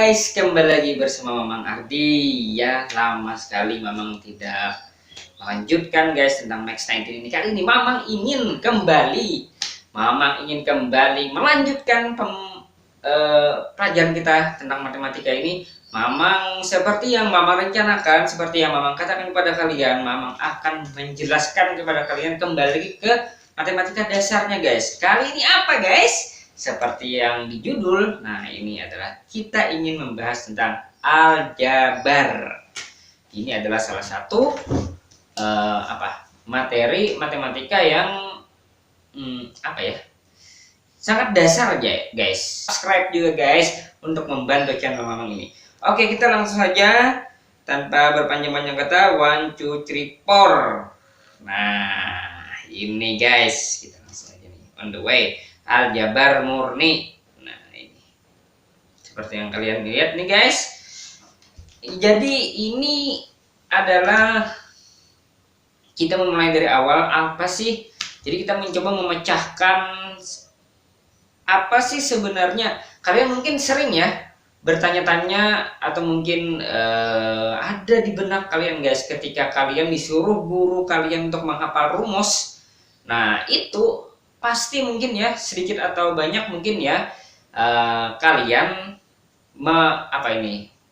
guys, kembali lagi bersama Mamang Ardi. Ya, lama sekali Mamang tidak melanjutkan guys tentang Max 19 ini. Kali ini Mamang ingin kembali melanjutkan pelajaran kita tentang matematika ini. Mamang seperti yang Mamang rencanakan, seperti yang Mamang katakan kepada kalian, Mamang akan menjelaskan kepada kalian kembali ke matematika dasarnya guys. Kali ini apa guys? Seperti yang di judul, nah ini adalah kita ingin membahas tentang aljabar. Ini adalah salah satu materi matematika yang sangat dasar ya guys. Subscribe juga guys untuk membantu channel Mamang ini. Oke, kita langsung saja tanpa berpanjang-panjang kata. 1, 2, 3, 4. Nah ini guys, kita langsung aja nih, on the way. Aljabar murni. Nah ini seperti yang kalian lihat nih guys. Jadi ini adalah kita memulai dari awal. Apa sih? Jadi kita mencoba memecahkan apa sih sebenarnya. Kalian mungkin sering ya bertanya-tanya, atau mungkin ada di benak kalian guys ketika kalian disuruh guru kalian untuk menghafal rumus. Nah itu pasti mungkin ya, sedikit atau banyak mungkin ya, kalian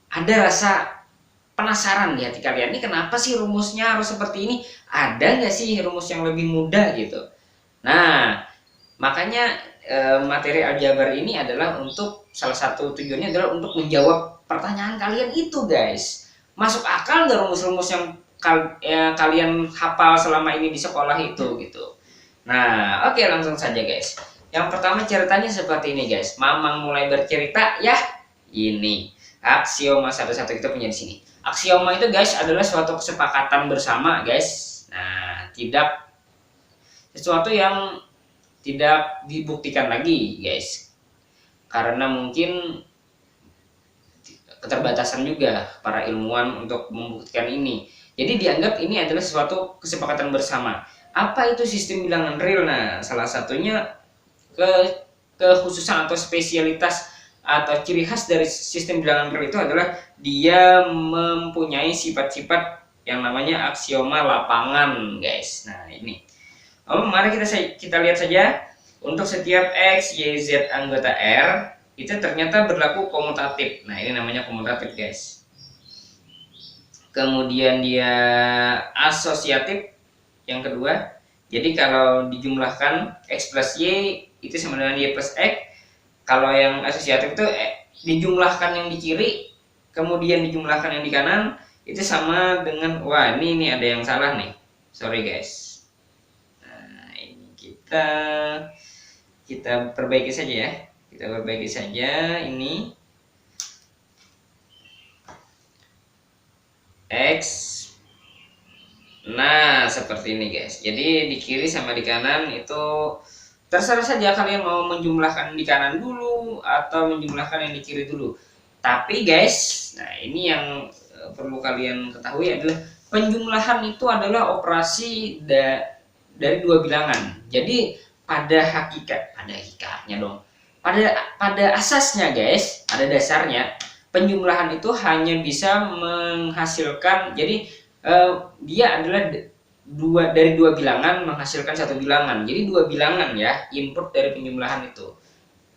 ada rasa penasaran di hati kalian, ini kenapa sih rumusnya harus seperti ini, ada nggak sih rumus yang lebih mudah gitu. Nah makanya materi aljabar ini adalah untuk, salah satu tujuannya adalah untuk menjawab pertanyaan kalian itu guys. Masuk akal nggak rumus-rumus yang kalian hafal selama ini di sekolah itu gitu. Nah oke, langsung saja guys. Yang pertama ceritanya seperti ini guys. Mamang mulai bercerita ya. Ini aksioma satu-satu kita punya di sini. Aksioma itu guys adalah suatu kesepakatan bersama guys. Nah tidak sesuatu yang tidak dibuktikan lagi guys, karena mungkin keterbatasan juga para ilmuwan untuk membuktikan ini. Jadi dianggap ini adalah suatu kesepakatan bersama. Apa itu sistem bilangan real? Nah salah satunya kekhususan atau spesialitas atau ciri khas dari sistem bilangan real itu adalah dia mempunyai sifat-sifat yang namanya aksioma lapangan guys. Nah ini mari kita lihat saja. Untuk setiap X, Y, Z anggota R itu ternyata berlaku komutatif. Nah ini namanya komutatif guys. Kemudian dia asosiatif yang kedua. Jadi kalau dijumlahkan X plus Y itu sama dengan Y plus X. Kalau yang asosiatif itu dijumlahkan yang di kiri kemudian dijumlahkan yang di kanan itu sama dengan, wah ini ada yang salah nih, sorry guys. Nah ini kita perbaiki saja ya, ini X. Nah seperti ini guys. Jadi di kiri sama di kanan itu terserah saja kalian mau menjumlahkan di kanan dulu atau menjumlahkan yang di kiri dulu. Tapi guys, nah ini yang perlu kalian ketahui adalah penjumlahan itu adalah operasi dari dua bilangan. Jadi pada asasnya guys, pada dasarnya penjumlahan itu hanya bisa menghasilkan, jadi dia adalah dari dua bilangan menghasilkan satu bilangan. Jadi dua bilangan ya input dari penjumlahan itu,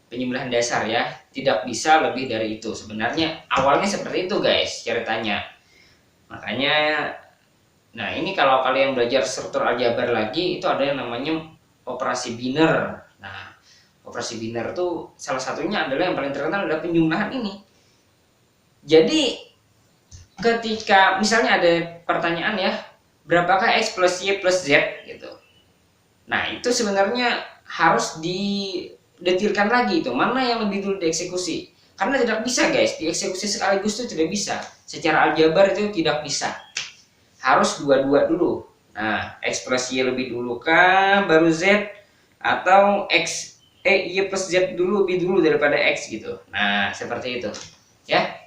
penjumlahan dasar ya, tidak bisa lebih dari itu. Sebenarnya awalnya seperti itu guys ceritanya. Makanya nah ini kalau kalian belajar struktur aljabar lagi itu ada yang namanya operasi biner. Nah operasi biner tuh salah satunya adalah yang paling terkenal adalah penjumlahan ini. Jadi ketika misalnya ada pertanyaan ya, berapakah X plus Y plus Z gitu. Nah itu sebenarnya harus didetilkan lagi, itu mana yang lebih dulu dieksekusi, karena tidak bisa guys dieksekusi sekaligus itu tidak bisa. Secara aljabar itu tidak bisa, harus dua-dua dulu. Nah X plus Y lebih dulu kah baru Z, atau Y plus Z lebih dulu daripada X gitu. Nah seperti itu ya.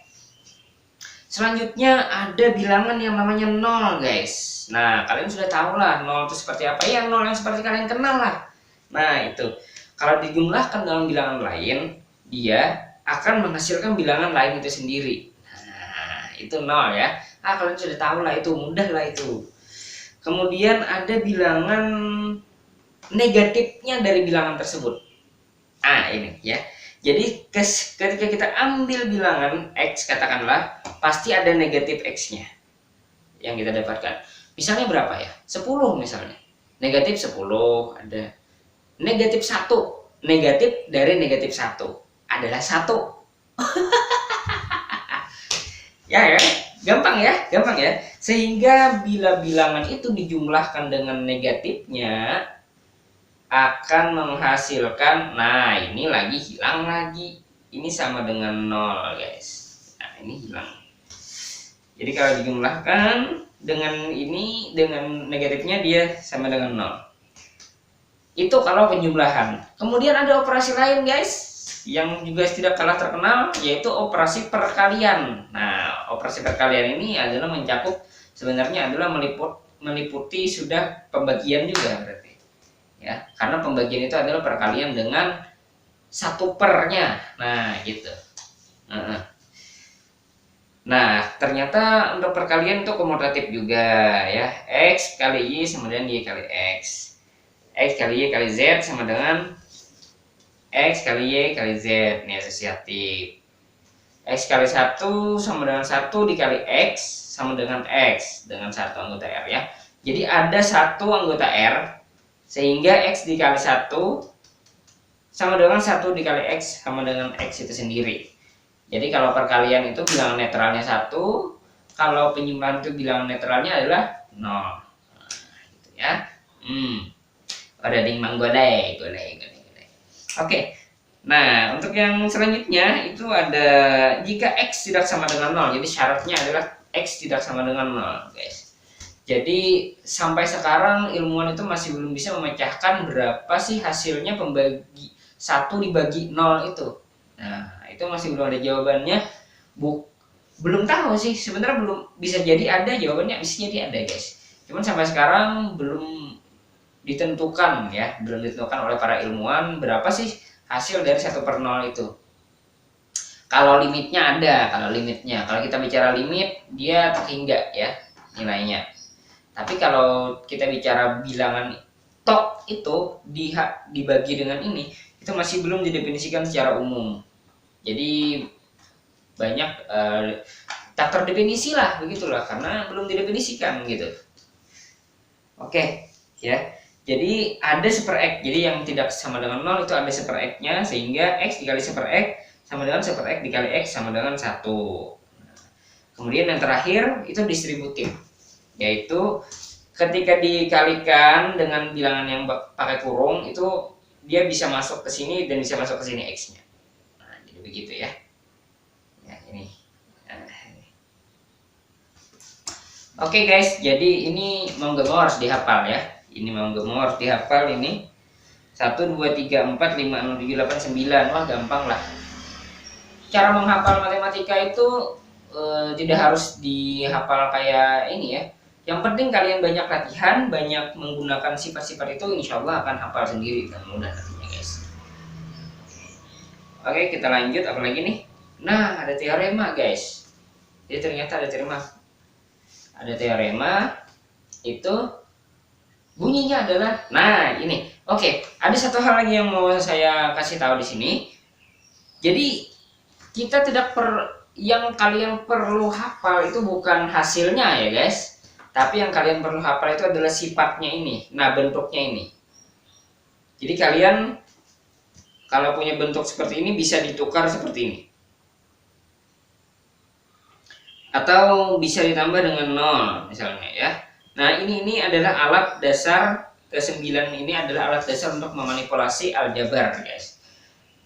Selanjutnya ada bilangan yang namanya 0 guys. Nah kalian sudah tahu lah 0 itu seperti apa ya, 0 yang seperti kalian kenal lah. Nah itu kalau dijumlahkan dalam bilangan lain dia akan menghasilkan bilangan lain itu sendiri. Nah, itu 0 ya. Kalian sudah tahu lah, itu mudah lah itu. Kemudian ada bilangan negatifnya dari bilangan tersebut. Ini ya. Jadi ketika kita ambil bilangan X, katakanlah, pasti ada negatif X-nya yang kita dapatkan. Misalnya berapa ya? 10 misalnya. Negatif 10 ada. Negatif 1. Negatif dari negatif 1 adalah 1. Ya, gampang ya. Sehingga bila bilangan itu dijumlahkan dengan negatifnya akan menghasilkan, nah ini lagi hilang lagi, ini sama dengan 0 guys. Nah ini hilang. Jadi kalau dijumlahkan dengan ini, dengan negatifnya, dia sama dengan 0. Itu kalau penjumlahan. Kemudian ada operasi lain guys, yang juga tidak kalah terkenal, yaitu operasi perkalian. Nah operasi perkalian ini adalah mencakup, sebenarnya adalah meliputi sudah pembagian juga berarti ya, karena pembagian itu adalah perkalian dengan 1/nya. Nah gitu. Nah ternyata untuk perkalian itu komutatif juga ya. X kali Y sama dengan Y kali X. X kali Y kali Z sama dengan X kali Y kali Z. Ini asosiatif. X kali 1 sama dengan 1 dikali X sama dengan X dengan satu anggota R ya. Jadi ada satu anggota R, sehingga X dikali 1 sama dengan 1 dikali X sama dengan X itu sendiri. Jadi kalau perkalian itu bilangan netralnya 1, kalau penjumlahan itu bilangan netralnya adalah 0. Nah, gitu ya. Ada ding manggodai, godai. Oke. Nah, untuk yang selanjutnya itu ada jika X tidak sama dengan 0. Jadi syaratnya adalah X tidak sama dengan 0, guys. Jadi sampai sekarang ilmuwan itu masih belum bisa memecahkan berapa sih hasilnya pembagi 1 dibagi 0 itu. Nah itu masih belum ada jawabannya. Belum tahu sih, sebenarnya belum, bisa jadi ada jawabannya, bisa jadi ada guys. Cuman sampai sekarang belum ditentukan ya, belum ditentukan oleh para ilmuwan berapa sih hasil dari 1/0 itu. Kalau limitnya ada, kalau kita bicara limit, dia terhingga ya nilainya. Tapi kalau kita bicara bilangan tok itu dibagi dengan ini, itu masih belum didefinisikan secara umum. Jadi banyak tak terdefinisi lah, begitulah, karena belum didefinisikan gitu. Oke ya. Jadi ada 1/x. Jadi yang tidak sama dengan 0 itu ada 1/x-nya, sehingga X dikali 1/x sama dengan 1/x dikali X sama dengan 1. Kemudian yang terakhir itu distributif, yaitu ketika dikalikan dengan bilangan yang pakai kurung itu dia bisa masuk ke sini dan bisa masuk ke sini X-nya. Nah, jadi begitu ya. Ya ini. Oke guys, jadi ini mau nggak mau harus dihafal ya. Ini mau nggak mau harus dihafal ini. 1, 2, 3, 4, 5, 6, 7, 8, 9. Wah gampang lah. Cara menghafal matematika itu tidak harus dihafal kayak ini ya. Yang penting kalian banyak latihan, banyak menggunakan sifat-sifat itu, insya Allah akan hafal sendiri dan mudah nantinya guys. Oke, kita lanjut, apa lagi nih? Nah, ada teorema guys. Jadi ternyata ada teorema itu bunyinya adalah, nah ini. Oke, ada satu hal lagi yang mau saya kasih tahu di sini. Jadi kita yang kalian perlu hafal itu bukan hasilnya ya guys, tapi yang kalian perlu hafal itu adalah sifatnya ini. Nah, bentuknya ini. Jadi kalian kalau punya bentuk seperti ini bisa ditukar seperti ini, atau bisa ditambah dengan 0 misalnya ya. Nah ini adalah alat dasar ke-9. Ini adalah alat dasar untuk memanipulasi aljabar guys.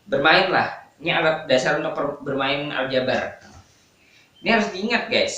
Bermainlah, ini alat dasar untuk bermain aljabar. Ini harus diingat guys.